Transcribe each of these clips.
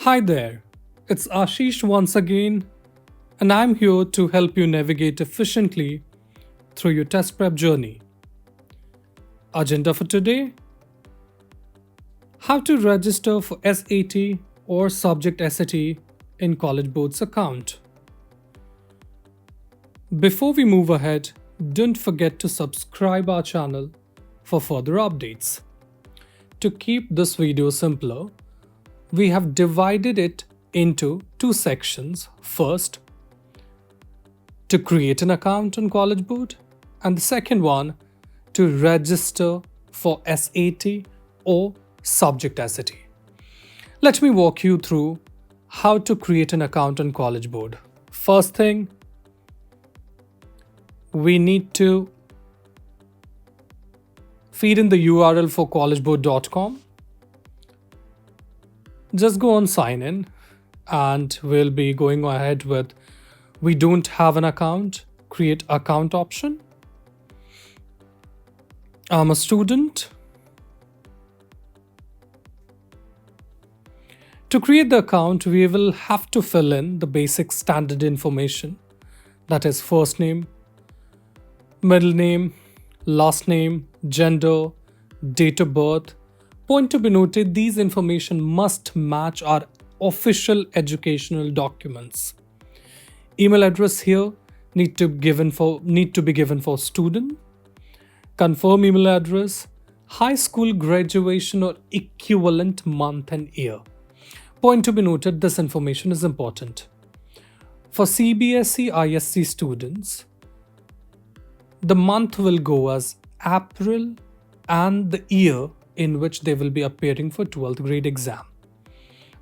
Hi there, it's Ashish once again, and I'm here to help you navigate efficiently through your test prep journey. Agenda for today: how to register for SAT or Subject SAT in College Board's account. Before we move ahead, don't forget to subscribe our channel for further updates. To keep this video simpler, we have divided it into two sections. First, to create an account on College Board, and the second one, to register for SAT or Subject SAT. Let me walk you through how to create an account on College Board. First thing, we need to feed in the URL for collegeboard.com. Just go on sign in, and we'll be going ahead with we don't have an account, create account option. I'm a student. To create the account, we will have to fill in the basic standard information, that is first name, middle name, last name, gender, date of birth. Point to be noted, these information must match our official educational documents. Email address here need to be given for student. Confirm email address, high school graduation or equivalent month and year. Point to be noted, this information is important. For CBSE ISC students, the month will go as April and the year in which they will be appearing for 12th grade exam.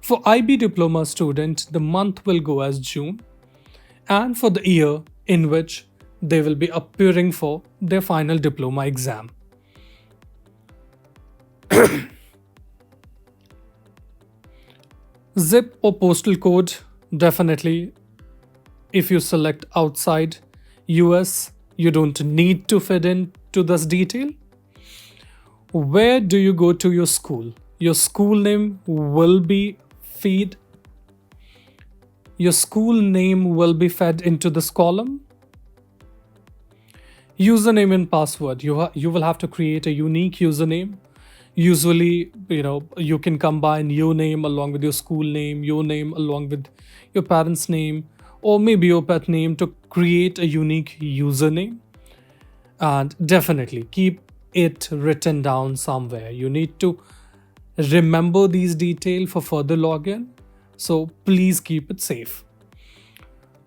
For IB diploma student, the month will go as June, and for the year in which they will be appearing for their final diploma exam. Zip or postal code, definitely if you select outside US, you don't need to fit in to this detail. Where do you go to your school? Your school name will be fed. Your school name will be fed into this column. Username and password. You will have to create a unique username. Usually, you can combine your name along with your school name, your name along with your parents' name, or maybe your pet name to create a unique username. And definitely keep it written down somewhere. You need to remember these details for further login, so please keep it safe.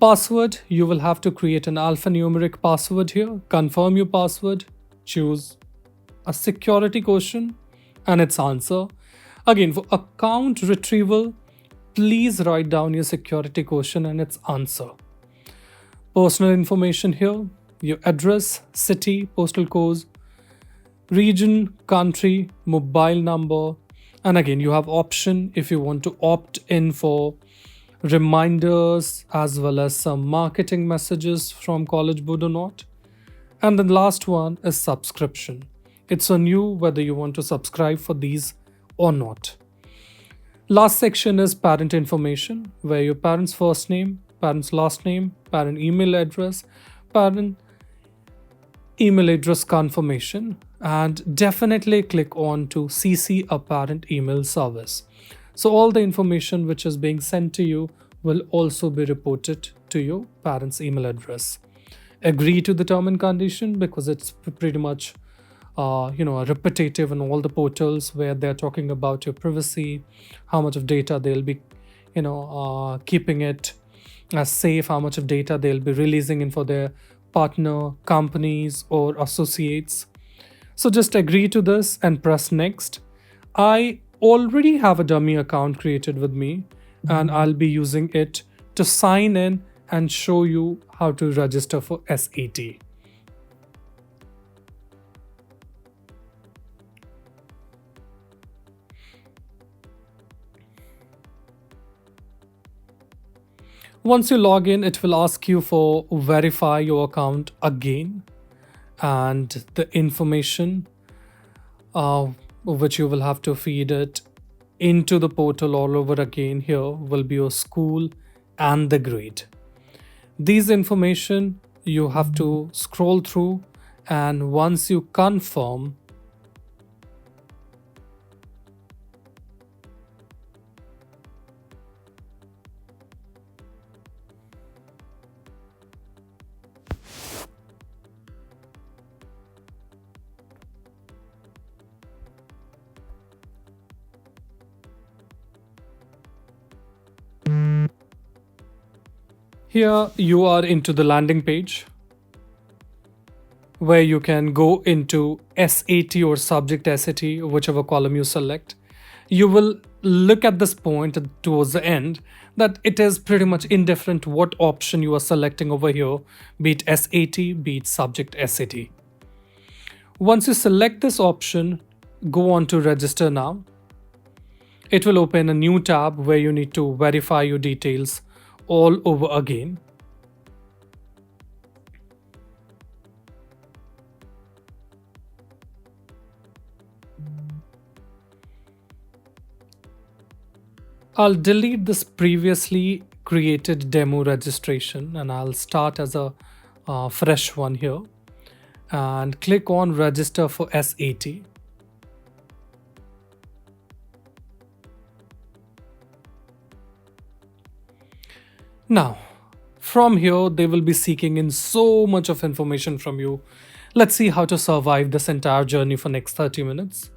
Password, you will have to create an alphanumeric password here. Confirm your password, choose a security question and its answer. Again, for account retrieval, please write down your security question and its answer. Personal information here, your address, city, postal code, region, country, mobile number, and again you have option if you want to opt in for reminders as well as some marketing messages from College Board or not. And the last one is subscription. It's on you whether you want to subscribe for these or not. Last section is parent information, where your parents' first name, parents' last name, parent email address, parent email address confirmation, and definitely click on to CC a parent email service. So all the information which is being sent to you will also be reported to your parents' email address. Agree to the term and condition because it's pretty much repetitive in all the portals where they're talking about your privacy, how much of data they'll be keeping it as safe, how much of data they'll be releasing in for their partner companies or associates. So just agree to this and press next. I already have a dummy account created with me, and I'll be using it to sign in and show you how to register for SAT. Once you log in, it will ask you for verify your account again, and the information which you will have to feed it into the portal all over again. Here will be your school and the grade. These information you have to scroll through, and once you confirm, here you are into the landing page where you can go into SAT or subject SAT, whichever column you select. You will look at this point towards the end that it is pretty much indifferent what option you are selecting over here, be it SAT, be it subject SAT. Once you select this option, go on to register now. It will open a new tab where you need to verify your details all over again. I'll delete this previously created demo registration and I'll start as a fresh one here and click on register for SAT. Now, from here, they will be seeking in so much of information from you. Let's see how to survive this entire journey for next 30 minutes.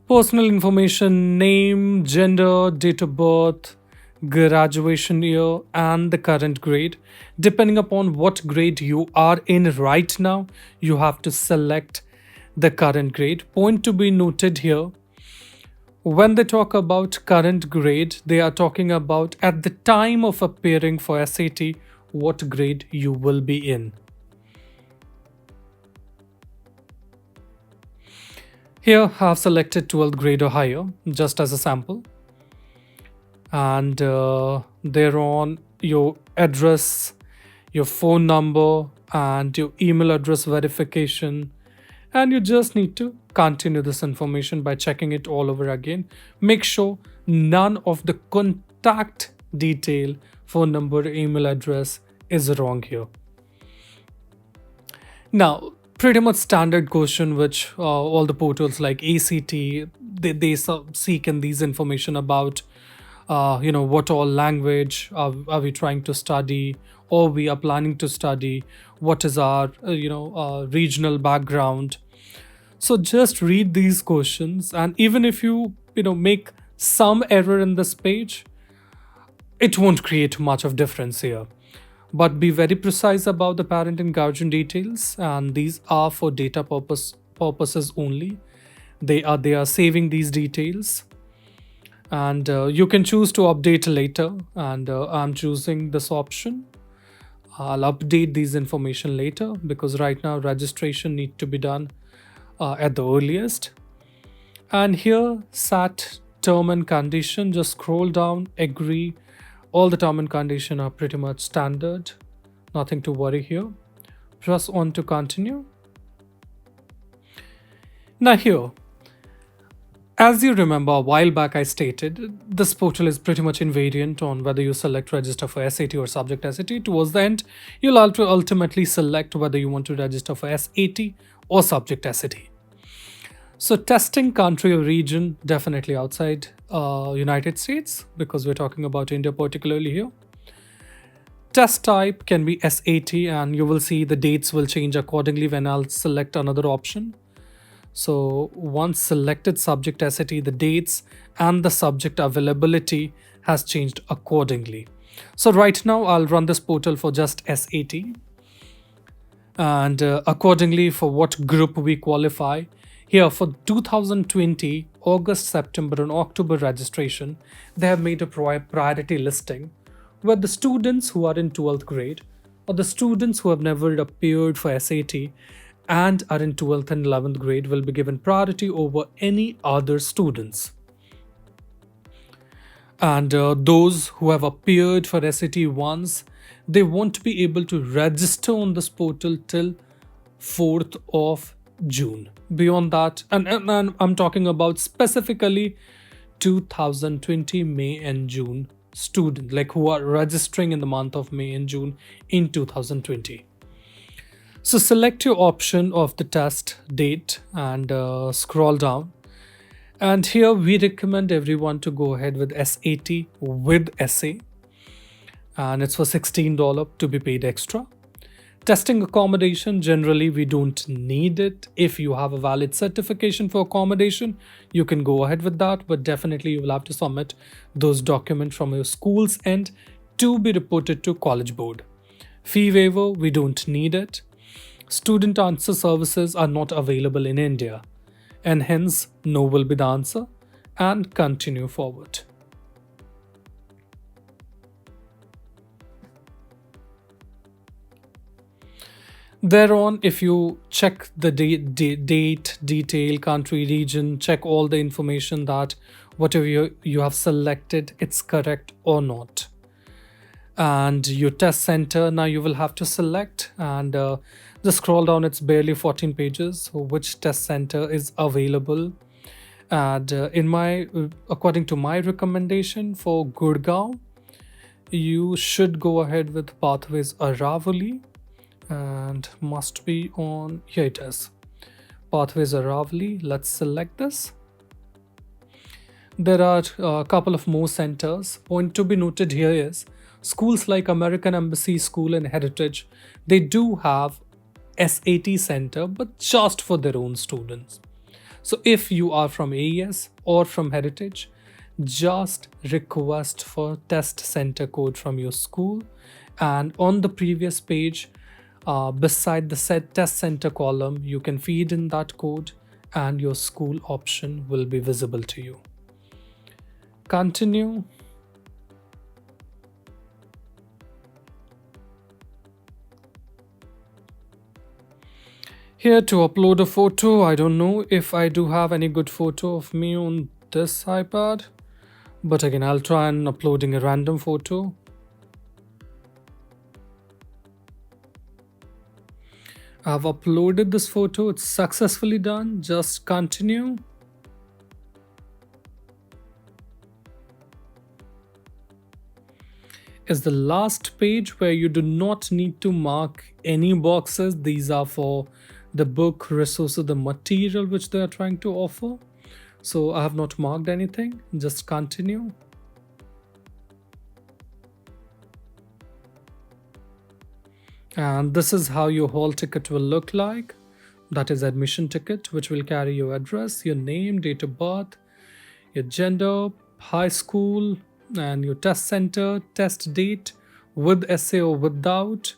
Personal information, name, gender, date of birth, graduation year, and the current grade. Depending upon what grade you are in right now, you have to select the current grade. Point to be noted here. When they talk about current grade, they are talking about at the time of appearing for SAT, what grade you will be in. Here, I have selected 12th grade or higher, just as a sample. And thereon, your address, your phone number, and your email address verification. And you just need to continue this information by checking it all over again. Make sure none of the contact detail, phone number, email address is wrong here. Now, pretty much standard question which all the portals like ACT, they seek in these information about what all language are we trying to study, or we are planning to study, what is our regional background. So just read these questions, and even if you make some error in this page, it won't create much of difference here. But be very precise about the parent and guardian details, and these are for data purposes only. They are saving these details, and you can choose to update later, and I'm choosing this option. I'll update these information later because right now registration need to be done at the earliest. And here SAT term and condition, just scroll down, agree. All the term and condition are pretty much standard, nothing to worry here. Press on to continue. Now here, as you remember a while back I stated, this portal is pretty much invariant on whether you select register for SAT or subject SAT. Towards the end, you'll ultimately select whether you want to register for SAT or subject SAT. So testing country or region, definitely outside United States, because we're talking about India particularly here. Test type can be SAT, and you will see the dates will change accordingly when I'll select another option. So once selected subject SAT, the dates and the subject availability has changed accordingly. So right now I'll run this portal for just SAT, and accordingly for what group we qualify. Here for 2020 August, September and October registration, they have made a priority listing where the students who are in 12th grade or the students who have never appeared for SAT and are in 12th and 11th grade will be given priority over any other students. And those who have appeared for SAT once, they won't be able to register on this portal till 4th of June. Beyond that, and I'm talking about specifically 2020 May and June students, like who are registering in the month of May and June in 2020. So select your option of the test date and scroll down. And here we recommend everyone to go ahead with SAT with essay, and it's for $16 to be paid extra. Testing accommodation, generally we don't need it. If you have a valid certification for accommodation, you can go ahead with that, but definitely you will have to submit those documents from your school's end to be reported to College Board. Fee waiver, we don't need it. Student answer services are not available in India, and hence no will be the answer, and continue forward. Thereon, if you check the date, detail, country, region, check all the information that whatever you have selected, it's correct or not. And your test center, now you will have to select, and just scroll down, it's barely 14 pages, which test center is available. And according to my recommendation for Gurgaon, you should go ahead with Pathways Aravali, and must be on, here it is, Pathways Aravali. Let's select this. There are a couple of more centers. Point to be noted here is schools like American Embassy School and Heritage, they do have SAT center, but just for their own students. So if you are from AES or from Heritage, just request for test center code from your school, and on the previous page, beside the set test center column, you can feed in that code and your school option will be visible to you. Continue. Here to upload a photo. I don't know if I do have any good photo of me on this iPad, but again, I'll try and uploading a random photo. I've uploaded this photo, it's successfully done. Just continue. Is the last page where you do not need to mark any boxes. These are for the book, resources, the material which they are trying to offer. So I have not marked anything, just continue. And this is how your hall ticket will look like. That is admission ticket, which will carry your address, your name, date of birth, your gender, high school, and your test center, test date, with essay or without.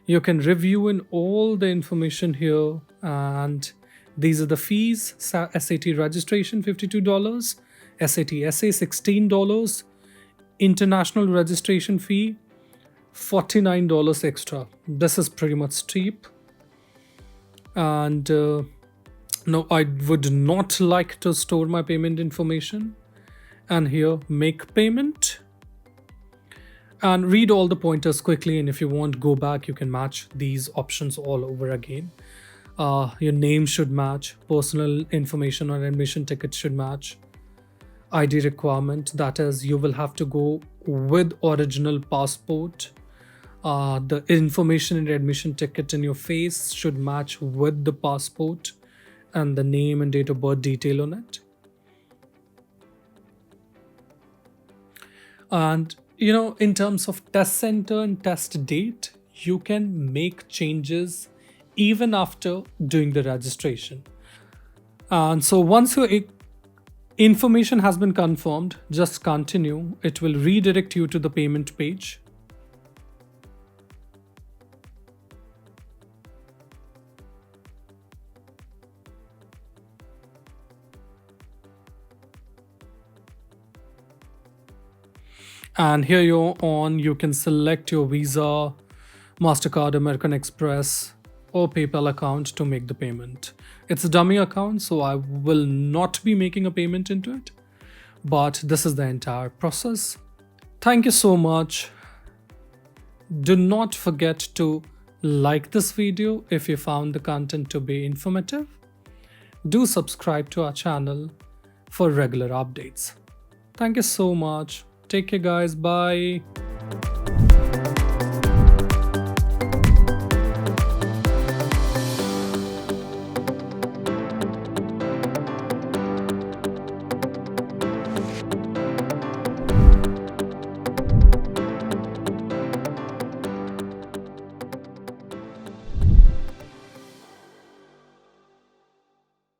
You can review in all the information here, and these are the fees. SAT registration $52, SAT essay $16, international registration fee $49 extra. This is pretty much steep. And no, I would not like to store my payment information. And here, make payment. And read all the pointers quickly, and if you want, go back, you can match these options all over again. Your name should match, personal information on admission ticket should match. ID requirement, that is, you will have to go with original passport. The information in the admission ticket in your face should match with the passport, and the name and date of birth detail on it. And in terms of test center and test date, you can make changes even after doing the registration. And so once your information has been confirmed, just continue. It will redirect you to the payment page. And here you can select your Visa, MasterCard, American Express, or PayPal account to make the payment. It's a dummy account, so I will not be making a payment into it. But this is the entire process. Thank you so much. Do not forget to Like this video if you found the content to be informative. Do subscribe to our channel for regular updates. Thank you so much. Take care, guys. Bye.